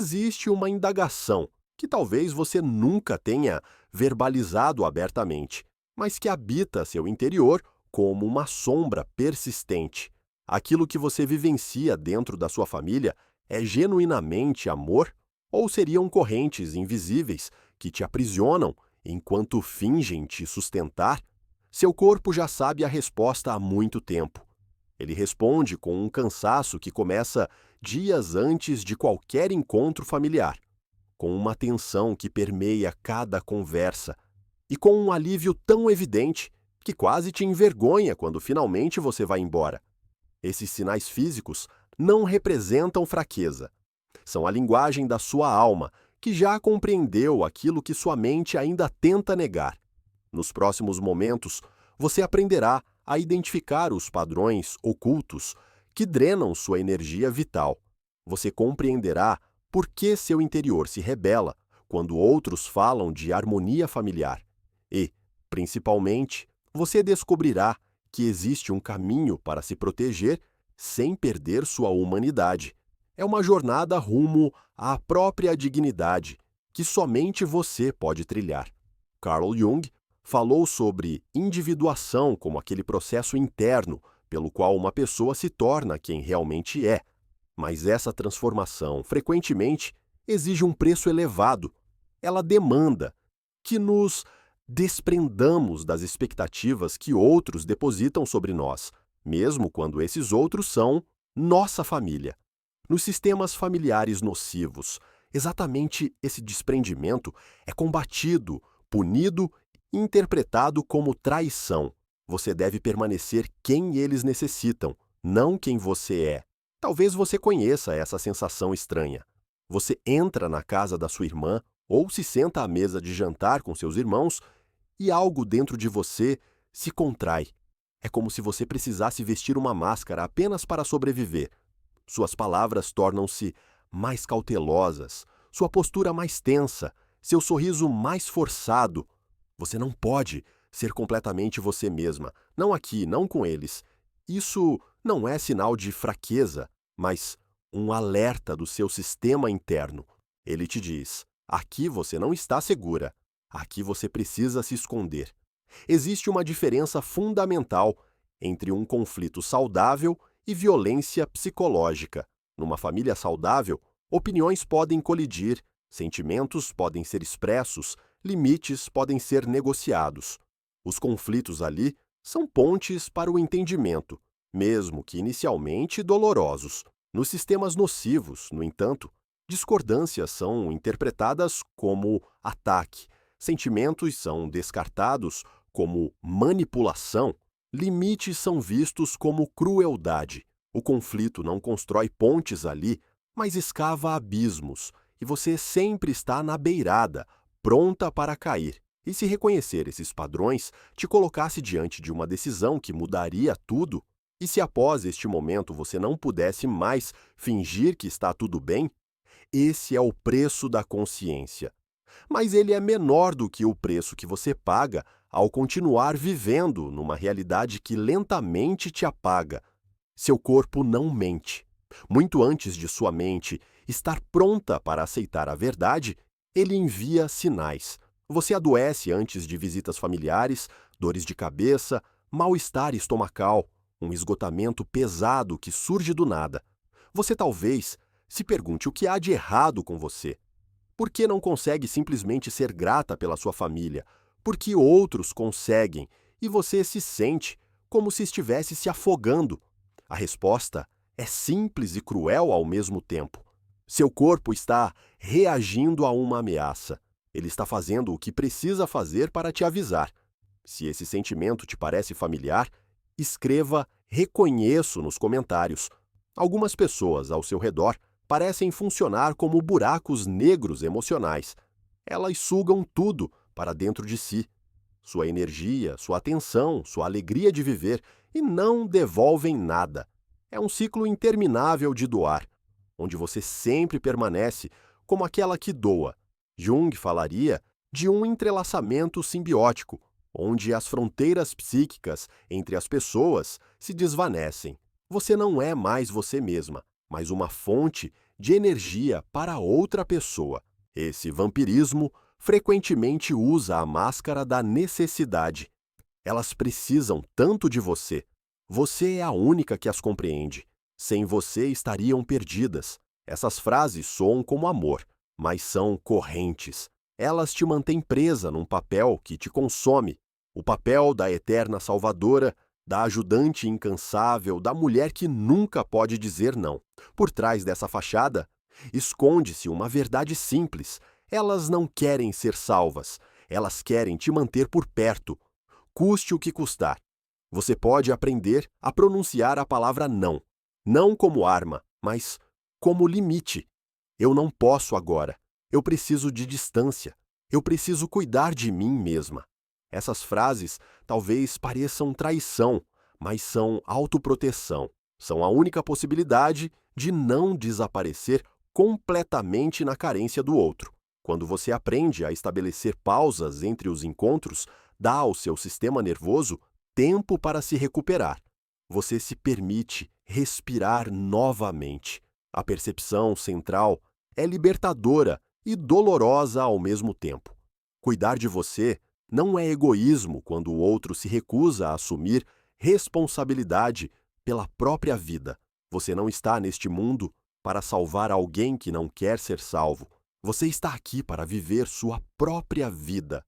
existe uma indagação que talvez você nunca tenha verbalizado abertamente, mas que habita seu interior como uma sombra persistente. Aquilo que você vivencia dentro da sua família é genuinamente amor? Ou seriam correntes invisíveis que te aprisionam enquanto fingem te sustentar? Seu corpo já sabe a resposta há muito tempo. Ele responde com um cansaço que começa dias antes de qualquer encontro familiar, com uma tensão que permeia cada conversa e com um alívio tão evidente que quase te envergonha quando finalmente você vai embora. Esses sinais físicos não representam fraqueza. São a linguagem da sua alma, que já compreendeu aquilo que sua mente ainda tenta negar. Nos próximos momentos, você aprenderá a identificar os padrões ocultos que drenam sua energia vital. Você compreenderá por que seu interior se rebela quando outros falam de harmonia familiar. E, principalmente, você descobrirá que existe um caminho para se proteger sem perder sua humanidade. É uma jornada rumo à própria dignidade que somente você pode trilhar. Carl Jung falou sobre individuação como aquele processo interno pelo qual uma pessoa se torna quem realmente é. Mas essa transformação, frequentemente, exige um preço elevado. Ela demanda que nos desprendamos das expectativas que outros depositam sobre nós, mesmo quando esses outros são nossa família. Nos sistemas familiares nocivos, exatamente esse desprendimento é combatido, punido e interpretado como traição. Você deve permanecer quem eles necessitam, não quem você é. Talvez você conheça essa sensação estranha. Você entra na casa da sua irmã ou se senta à mesa de jantar com seus irmãos e algo dentro de você se contrai. É como se você precisasse vestir uma máscara apenas para sobreviver. Suas palavras tornam-se mais cautelosas, sua postura mais tensa, seu sorriso mais forçado. Você não pode ser completamente você mesma, não aqui, não com eles. Isso não é sinal de fraqueza, mas um alerta do seu sistema interno. Ele te diz: aqui você não está segura, aqui você precisa se esconder. Existe uma diferença fundamental entre um conflito saudável e violência psicológica. Numa família saudável, opiniões podem colidir, sentimentos podem ser expressos, limites podem ser negociados. Os conflitos ali são pontes para o entendimento, mesmo que inicialmente dolorosos. Nos sistemas nocivos, no entanto, discordâncias são interpretadas como ataque, sentimentos são descartados como manipulação, limites são vistos como crueldade. O conflito não constrói pontes ali, mas escava abismos, e você sempre está na beirada, pronta para cair. E se reconhecer esses padrões te colocasse diante de uma decisão que mudaria tudo? E se após este momento você não pudesse mais fingir que está tudo bem? Esse é o preço da consciência. Mas ele é menor do que o preço que você paga ao continuar vivendo numa realidade que lentamente te apaga. Seu corpo não mente. Muito antes de sua mente estar pronta para aceitar a verdade, ele envia sinais. Você adoece antes de visitas familiares, dores de cabeça, mal-estar estomacal, um esgotamento pesado que surge do nada. Você talvez se pergunte o que há de errado com você. Por que não consegue simplesmente ser grata pela sua família? Por que outros conseguem e você se sente como se estivesse se afogando? A resposta é simples e cruel ao mesmo tempo. Seu corpo está reagindo a uma ameaça. Ele está fazendo o que precisa fazer para te avisar. Se esse sentimento te parece familiar, escreva "reconheço" nos comentários. Algumas pessoas ao seu redor parecem funcionar como buracos negros emocionais. Elas sugam tudo para dentro de si. Sua energia, sua atenção, sua alegria de viver e não devolvem nada. É um ciclo interminável de doar, onde você sempre permanece como aquela que doa. Jung falaria de um entrelaçamento simbiótico, onde as fronteiras psíquicas entre as pessoas se desvanecem. Você não é mais você mesma, mas uma fonte de energia para outra pessoa. Esse vampirismo frequentemente usa a máscara da necessidade. Elas precisam tanto de você. Você é a única que as compreende. Sem você estariam perdidas. Essas frases soam como amor, mas são correntes. Elas te mantêm presa num papel que te consome. O papel da eterna salvadora, da ajudante incansável, da mulher que nunca pode dizer não. Por trás dessa fachada, esconde-se uma verdade simples. Elas não querem ser salvas. Elas querem te manter por perto, custe o que custar. Você pode aprender a pronunciar a palavra não. Não como arma, mas como limite. Eu não posso agora. Eu preciso de distância. Eu preciso cuidar de mim mesma. Essas frases talvez pareçam traição, mas são autoproteção. São a única possibilidade de não desaparecer completamente na carência do outro. Quando você aprende a estabelecer pausas entre os encontros, dá ao seu sistema nervoso tempo para se recuperar. Você se permite respirar novamente. A percepção central é libertadora e dolorosa ao mesmo tempo. Cuidar de você não é egoísmo quando o outro se recusa a assumir responsabilidade pela própria vida. Você não está neste mundo para salvar alguém que não quer ser salvo. Você está aqui para viver sua própria vida.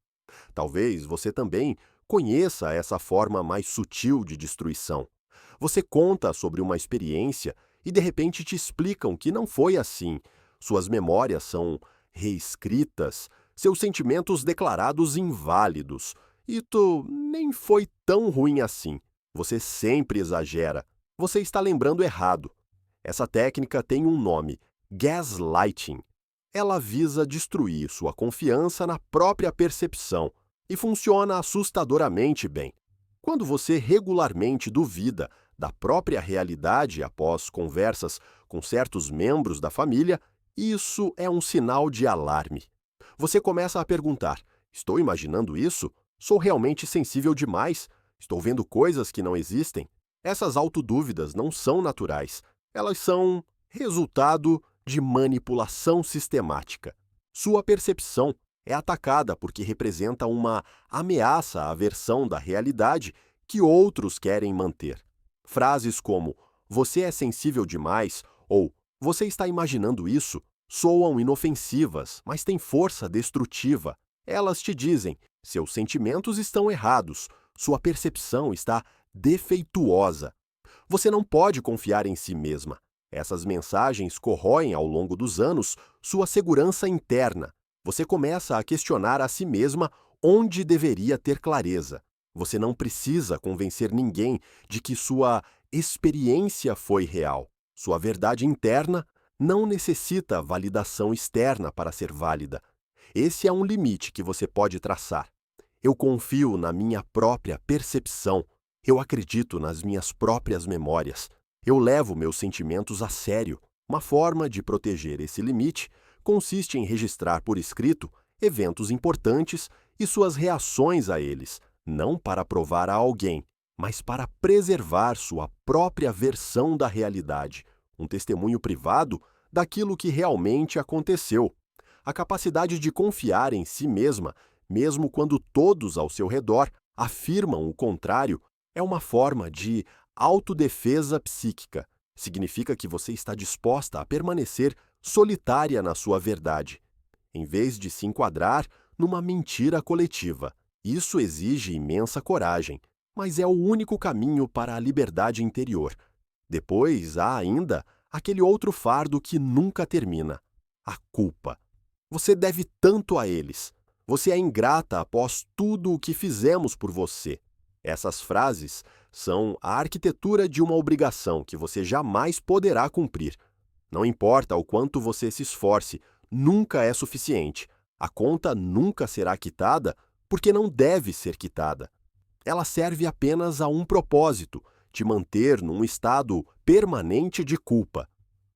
Talvez você também conheça essa forma mais sutil de destruição. Você conta sobre uma experiência e de repente te explicam que não foi assim. Suas memórias são reescritas, seus sentimentos declarados inválidos. E tu nem foi tão ruim assim. Você sempre exagera. Você está lembrando errado. Essa técnica tem um nome: gaslighting. Ela visa destruir sua confiança na própria percepção e funciona assustadoramente bem. Quando você regularmente duvida da própria realidade após conversas com certos membros da família, isso é um sinal de alarme. Você começa a perguntar: estou imaginando isso? Sou realmente sensível demais? Estou vendo coisas que não existem? Essas autodúvidas não são naturais. Elas são resultado de manipulação sistemática. Sua percepção é atacada porque representa uma ameaça à versão da realidade que outros querem manter. Frases como "você é sensível demais" ou "você está imaginando isso" soam inofensivas, mas têm força destrutiva. Elas te dizem: seus sentimentos estão errados, sua percepção está defeituosa. Você não pode confiar em si mesma. Essas mensagens corroem ao longo dos anos sua segurança interna. Você começa a questionar a si mesma onde deveria ter clareza. Você não precisa convencer ninguém de que sua experiência foi real. Sua verdade interna não necessita validação externa para ser válida. Esse é um limite que você pode traçar. Eu confio na minha própria percepção. Eu acredito nas minhas próprias memórias. Eu levo meus sentimentos a sério. Uma forma de proteger esse limite consiste em registrar por escrito eventos importantes e suas reações a eles, não para provar a alguém, mas para preservar sua própria versão da realidade, um testemunho privado daquilo que realmente aconteceu. A capacidade de confiar em si mesma, mesmo quando todos ao seu redor afirmam o contrário, é uma forma de autodefesa psíquica. Significa que você está disposta a permanecer solitária na sua verdade, em vez de se enquadrar numa mentira coletiva. Isso exige imensa coragem, mas é o único caminho para a liberdade interior. Depois há ainda aquele outro fardo que nunca termina: a culpa. Você deve tanto a eles. Você é ingrata após tudo o que fizemos por você. Essas frases são a arquitetura de uma obrigação que você jamais poderá cumprir. Não importa o quanto você se esforce, nunca é suficiente. A conta nunca será quitada porque não deve ser quitada. Ela serve apenas a um propósito: te manter num estado permanente de culpa.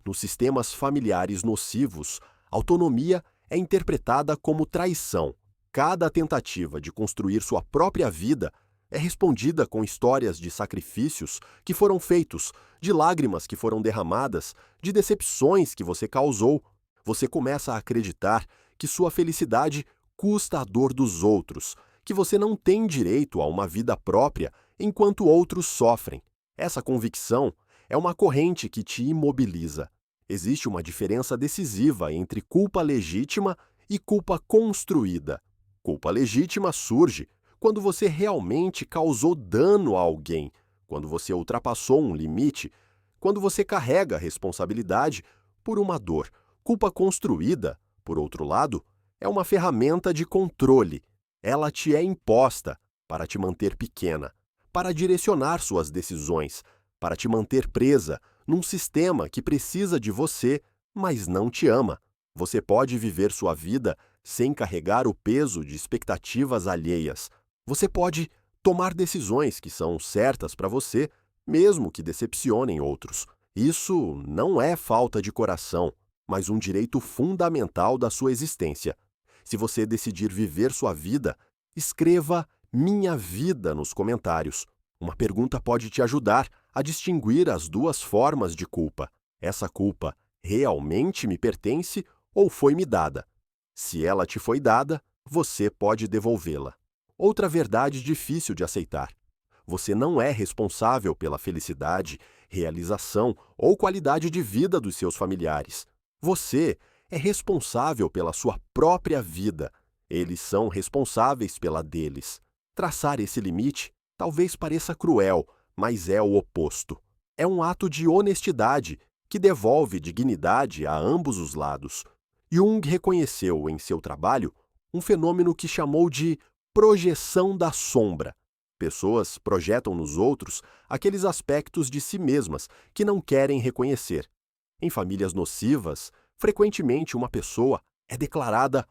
Nos sistemas familiares nocivos, autonomia é interpretada como traição. Cada tentativa de construir sua própria vida É respondida com histórias de sacrifícios que foram feitos, de lágrimas que foram derramadas, de decepções que você causou. Você começa a acreditar que sua felicidade custa a dor dos outros, que você não tem direito a uma vida própria enquanto outros sofrem. Essa convicção é uma corrente que te imobiliza. Existe uma diferença decisiva entre culpa legítima e culpa construída. Culpa legítima surge quando você realmente causou dano a alguém, quando você ultrapassou um limite, quando você carrega a responsabilidade por uma dor. Culpa construída, por outro lado, é uma ferramenta de controle. Ela te é imposta para te manter pequena, para direcionar suas decisões, para te manter presa num sistema que precisa de você, mas não te ama. Você pode viver sua vida sem carregar o peso de expectativas alheias. Você pode tomar decisões que são certas para você, mesmo que decepcionem outros. Isso não é falta de coração, mas um direito fundamental da sua existência. Se você decidir viver sua vida, escreva "minha vida" nos comentários. Uma pergunta pode te ajudar a distinguir as duas formas de culpa. Essa culpa realmente me pertence ou foi-me dada? Se ela te foi dada, você pode devolvê-la. Outra verdade difícil de aceitar: você não é responsável pela felicidade, realização ou qualidade de vida dos seus familiares. Você é responsável pela sua própria vida. Eles são responsáveis pela deles. Traçar esse limite talvez pareça cruel, mas é o oposto. É um ato de honestidade que devolve dignidade a ambos os lados. Jung reconheceu em seu trabalho um fenômeno que chamou de projeção da sombra. Pessoas projetam nos outros aqueles aspectos de si mesmas que não querem reconhecer. Em famílias nocivas, frequentemente uma pessoa é declarada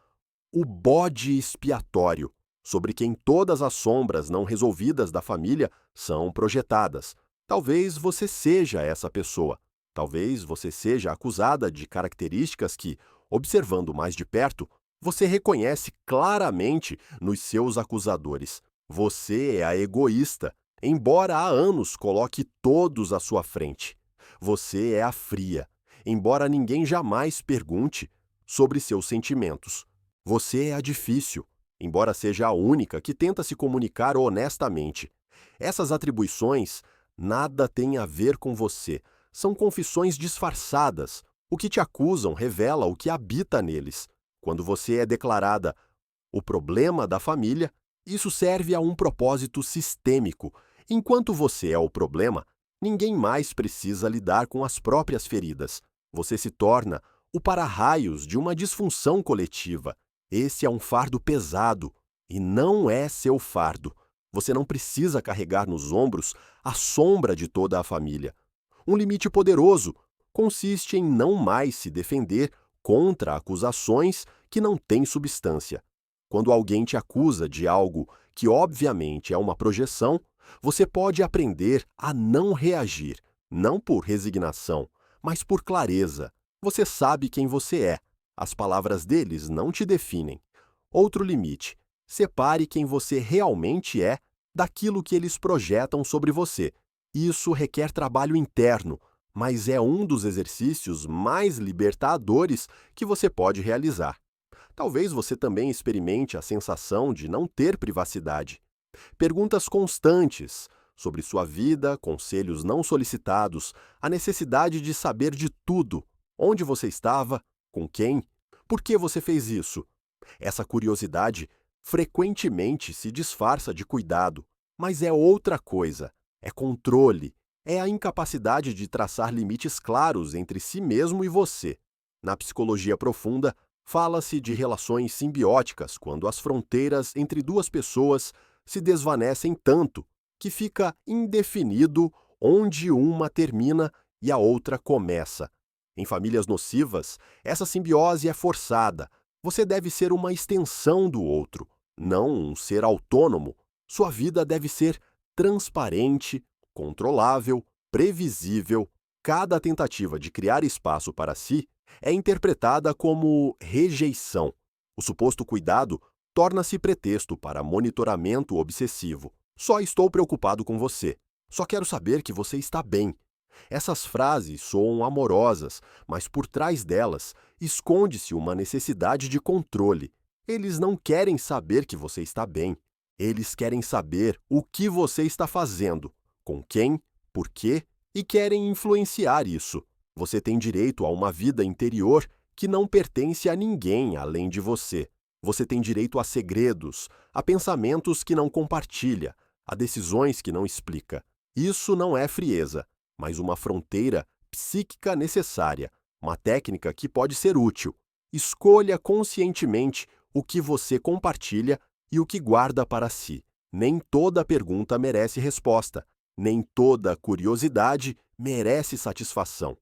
o bode expiatório, sobre quem todas as sombras não resolvidas da família são projetadas. Talvez você seja essa pessoa. Talvez você seja acusada de características que, observando mais de perto, você reconhece claramente nos seus acusadores. Você é a egoísta, embora há anos coloque todos à sua frente. Você é a fria, embora ninguém jamais pergunte sobre seus sentimentos. Você é a difícil, embora seja a única que tenta se comunicar honestamente. Essas atribuições nada têm a ver com você. São confissões disfarçadas. O que te acusam revela o que habita neles. Quando você é declarada o problema da família, isso serve a um propósito sistêmico. Enquanto você é o problema, ninguém mais precisa lidar com as próprias feridas. Você se torna o para-raios de uma disfunção coletiva. Esse é um fardo pesado e não é seu fardo. Você não precisa carregar nos ombros a sombra de toda a família. Um limite poderoso consiste em não mais se defender contra acusações que não têm substância. Quando alguém te acusa de algo que obviamente é uma projeção, você pode aprender a não reagir, não por resignação, mas por clareza. Você sabe quem você é. As palavras deles não te definem. Outro limite: separe quem você realmente é daquilo que eles projetam sobre você. Isso requer trabalho interno, mas é um dos exercícios mais libertadores que você pode realizar. Talvez você também experimente a sensação de não ter privacidade. Perguntas constantes sobre sua vida, conselhos não solicitados, a necessidade de saber de tudo: onde você estava, com quem, por que você fez isso. Essa curiosidade frequentemente se disfarça de cuidado, mas é outra coisa. É controle. É a incapacidade de traçar limites claros entre si mesmo e você. Na psicologia profunda, fala-se de relações simbióticas quando as fronteiras entre duas pessoas se desvanecem tanto que fica indefinido onde uma termina e a outra começa. Em famílias nocivas, essa simbiose é forçada. Você deve ser uma extensão do outro, não um ser autônomo. Sua vida deve ser transparente, controlável, previsível. Cada tentativa de criar espaço para si é interpretada como rejeição. O suposto cuidado torna-se pretexto para monitoramento obsessivo. Só estou preocupado com você. Só quero saber que você está bem. Essas frases soam amorosas, mas por trás delas esconde-se uma necessidade de controle. Eles não querem saber que você está bem. Eles querem saber o que você está fazendo, com quem, por quê e querem influenciar isso. Você tem direito a uma vida interior que não pertence a ninguém além de você. Você tem direito a segredos, a pensamentos que não compartilha, a decisões que não explica. Isso não é frieza, mas uma fronteira psíquica necessária, uma técnica que pode ser útil. Escolha conscientemente o que você compartilha e o que guarda para si. Nem toda pergunta merece resposta, nem toda curiosidade merece satisfação.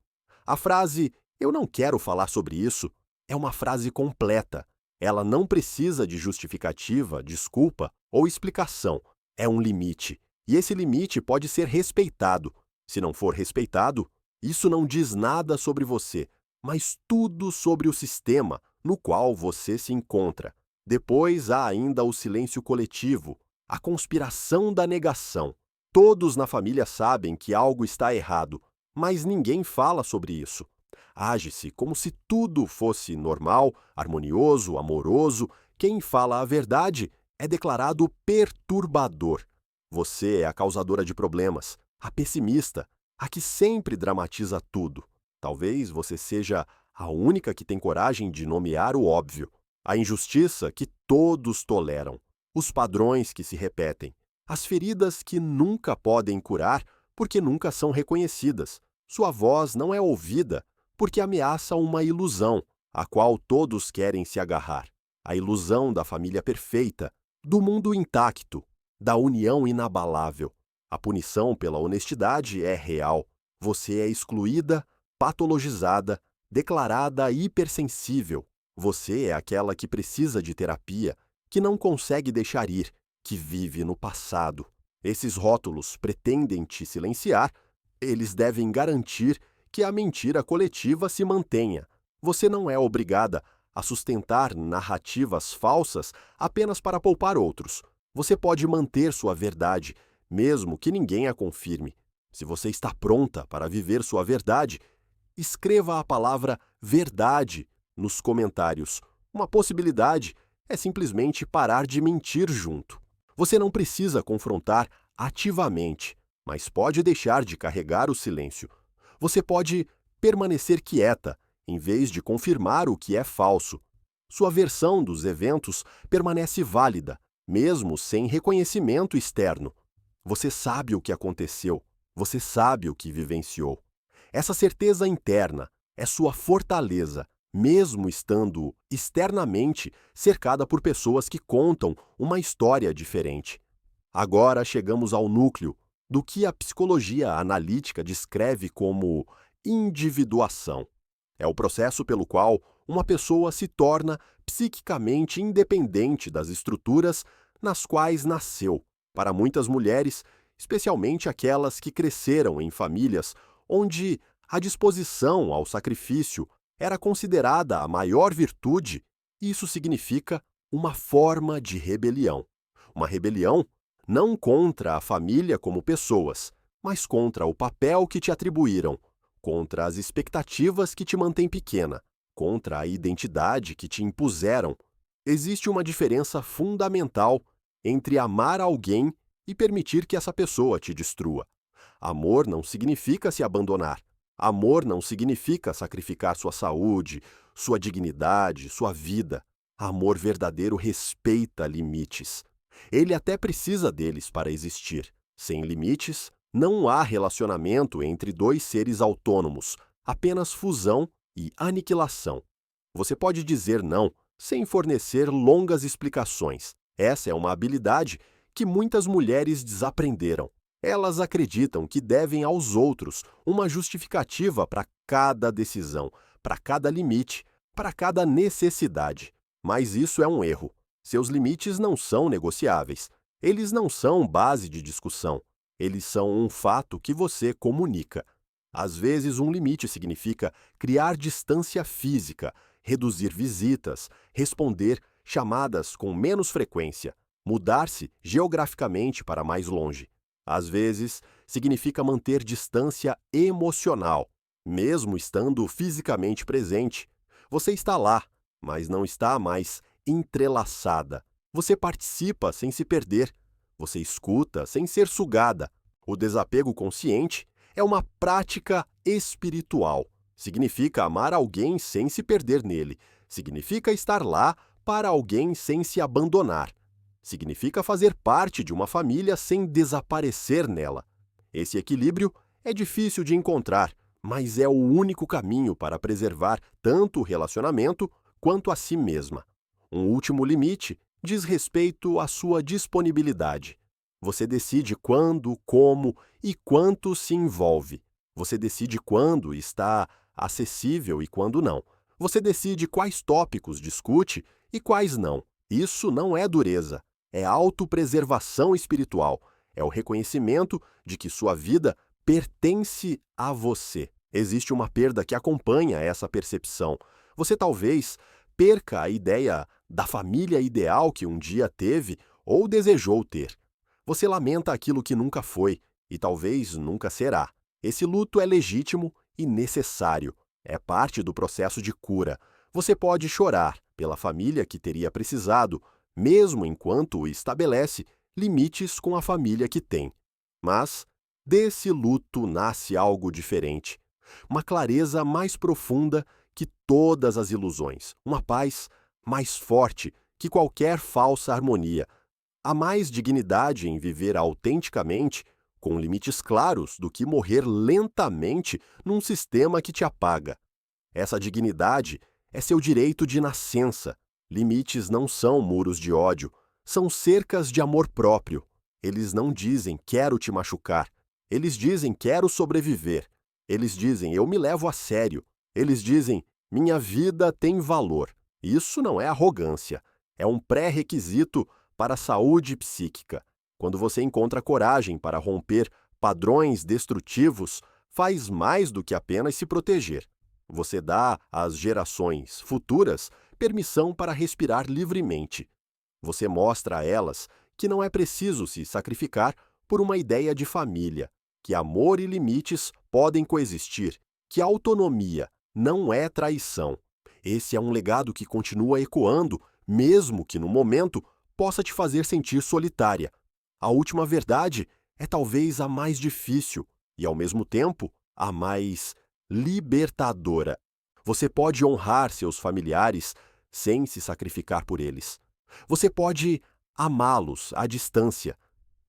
A frase "eu não quero falar sobre isso" é uma frase completa. Ela não precisa de justificativa, desculpa ou explicação. É um limite. E esse limite pode ser respeitado. Se não for respeitado, isso não diz nada sobre você, mas tudo sobre o sistema no qual você se encontra. Depois há ainda o silêncio coletivo, a conspiração da negação. Todos na família sabem que algo está errado, mas ninguém fala sobre isso. Age-se como se tudo fosse normal, harmonioso, amoroso. Quem fala a verdade é declarado perturbador. Você é a causadora de problemas, a pessimista, a que sempre dramatiza tudo. Talvez você seja a única que tem coragem de nomear o óbvio. A injustiça que todos toleram, os padrões que se repetem, as feridas que nunca podem curar porque nunca são reconhecidas. Sua voz não é ouvida porque ameaça uma ilusão, a qual todos querem se agarrar. A ilusão da família perfeita, do mundo intacto, da união inabalável. A punição pela honestidade é real. Você é excluída, patologizada, declarada hipersensível. Você é aquela que precisa de terapia, que não consegue deixar ir, que vive no passado. Esses rótulos pretendem te silenciar. Eles devem garantir que a mentira coletiva se mantenha. Você não é obrigada a sustentar narrativas falsas apenas para poupar outros. Você pode manter sua verdade, mesmo que ninguém a confirme. Se você está pronta para viver sua verdade, escreva a palavra verdade nos comentários. Uma possibilidade é simplesmente parar de mentir junto. Você não precisa confrontar ativamente, mas pode deixar de carregar o silêncio. Você pode permanecer quieta, em vez de confirmar o que é falso. Sua versão dos eventos permanece válida, mesmo sem reconhecimento externo. Você sabe o que aconteceu, você sabe o que vivenciou. Essa certeza interna é sua fortaleza, mesmo estando externamente cercada por pessoas que contam uma história diferente. Agora chegamos ao núcleo do que a psicologia analítica descreve como individuação. É o processo pelo qual uma pessoa se torna psiquicamente independente das estruturas nas quais nasceu. Para muitas mulheres, especialmente aquelas que cresceram em famílias onde a disposição ao sacrifício era considerada a maior virtude, isso significa uma forma de rebelião. Uma rebelião não contra a família como pessoas, mas contra o papel que te atribuíram, contra as expectativas que te mantêm pequena, contra a identidade que te impuseram. Existe uma diferença fundamental entre amar alguém e permitir que essa pessoa te destrua. Amor não significa se abandonar. Amor não significa sacrificar sua saúde, sua dignidade, sua vida. Amor verdadeiro respeita limites. Ele até precisa deles para existir. Sem limites, não há relacionamento entre dois seres autônomos, apenas fusão e aniquilação. Você pode dizer não sem fornecer longas explicações. Essa é uma habilidade que muitas mulheres desaprenderam. Elas acreditam que devem aos outros uma justificativa para cada decisão, para cada limite, para cada necessidade. Mas isso é um erro. Seus limites não são negociáveis. Eles não são base de discussão. Eles são um fato que você comunica. Às vezes, um limite significa criar distância física, reduzir visitas, responder chamadas com menos frequência. mudar-se geograficamente para mais longe. Às vezes, significa manter distância emocional, mesmo estando fisicamente presente. Você está lá, mas não está mais entrelaçada. Você participa sem se perder. Você escuta sem ser sugada. O desapego consciente é uma prática espiritual. Significa amar alguém sem se perder nele. Significa estar lá para alguém sem se abandonar. Significa fazer parte de uma família sem desaparecer nela. Esse equilíbrio é difícil de encontrar, mas é o único caminho para preservar tanto o relacionamento quanto a si mesma. Um último limite diz respeito à sua disponibilidade. Você decide quando, como e quanto se envolve. Você decide quando está acessível e quando não. Você decide quais tópicos discute e quais não. Isso não é dureza, é autopreservação espiritual. É o reconhecimento de que sua vida pertence a você. Existe uma perda que acompanha essa percepção. Você talvez perca a ideia da família ideal que um dia teve ou desejou ter. Você lamenta aquilo que nunca foi e talvez nunca será. Esse luto é legítimo e necessário. É parte do processo de cura. Você pode chorar pela família que teria precisado, mesmo enquanto estabelece limites com a família que tem. Mas desse luto nasce algo diferente. Uma clareza mais profunda que todas as ilusões. Uma paz mais forte que qualquer falsa harmonia. Há mais dignidade em viver autenticamente, com limites claros, do que morrer lentamente num sistema que te apaga. Essa dignidade é seu direito de nascença. Limites não são muros de ódio, são cercas de amor próprio. Eles não dizem, quero te machucar. Eles dizem, quero sobreviver. Eles dizem, eu me levo a sério. Eles dizem, minha vida tem valor. Isso não é arrogância. É um pré-requisito para a saúde psíquica. Quando você encontra coragem para romper padrões destrutivos, faz mais do que apenas se proteger. Você dá às gerações futuras permissão para respirar livremente. Você mostra a elas que não é preciso se sacrificar por uma ideia de família, que amor e limites podem coexistir, que autonomia não é traição. Esse é um legado que continua ecoando, mesmo que no momento possa te fazer sentir solitária. A última verdade é talvez a mais difícil e, ao mesmo tempo, a mais libertadora. Você pode honrar seus familiares sem se sacrificar por eles. Você pode amá-los à distância.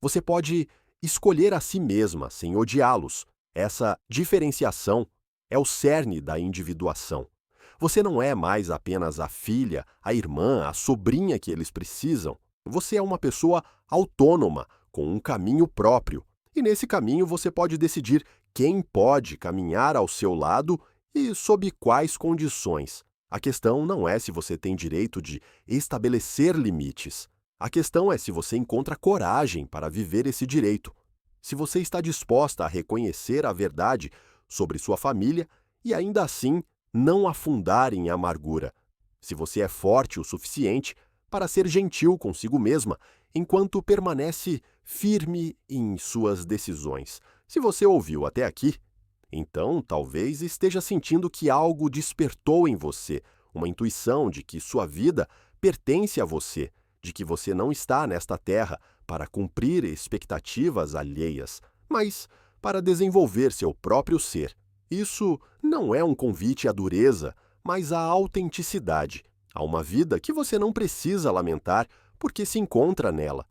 Você pode escolher a si mesma sem odiá-los. Essa diferenciação é o cerne da individuação. Você não é mais apenas a filha, a irmã, a sobrinha que eles precisam. Você é uma pessoa autônoma, com um caminho próprio. E nesse caminho você pode decidir quem pode caminhar ao seu lado e sob quais condições. A questão não é se você tem direito de estabelecer limites. A questão é se você encontra coragem para viver esse direito. Se você está disposta a reconhecer a verdade sobre sua família e ainda assim não afundar em amargura. Se você é forte o suficiente para ser gentil consigo mesma enquanto permanece firme em suas decisões. Se você ouviu até aqui, então talvez esteja sentindo que algo despertou em você, uma intuição de que sua vida pertence a você, de que você não está nesta terra para cumprir expectativas alheias, mas para desenvolver seu próprio ser. Isso não é um convite à dureza, mas à autenticidade, a uma vida que você não precisa lamentar porque se encontra nela.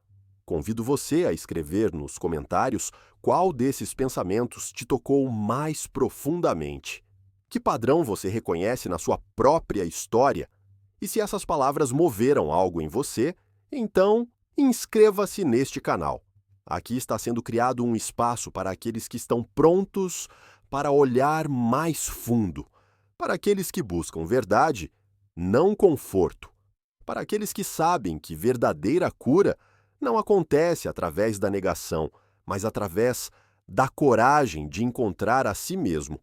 Convido você a escrever nos comentários qual desses pensamentos te tocou mais profundamente. Que padrão você reconhece na sua própria história? E se essas palavras moveram algo em você, então inscreva-se neste canal. Aqui está sendo criado um espaço para aqueles que estão prontos para olhar mais fundo, para aqueles que buscam verdade, não conforto, para aqueles que sabem que verdadeira cura não acontece através da negação, mas através da coragem de encontrar a si mesmo,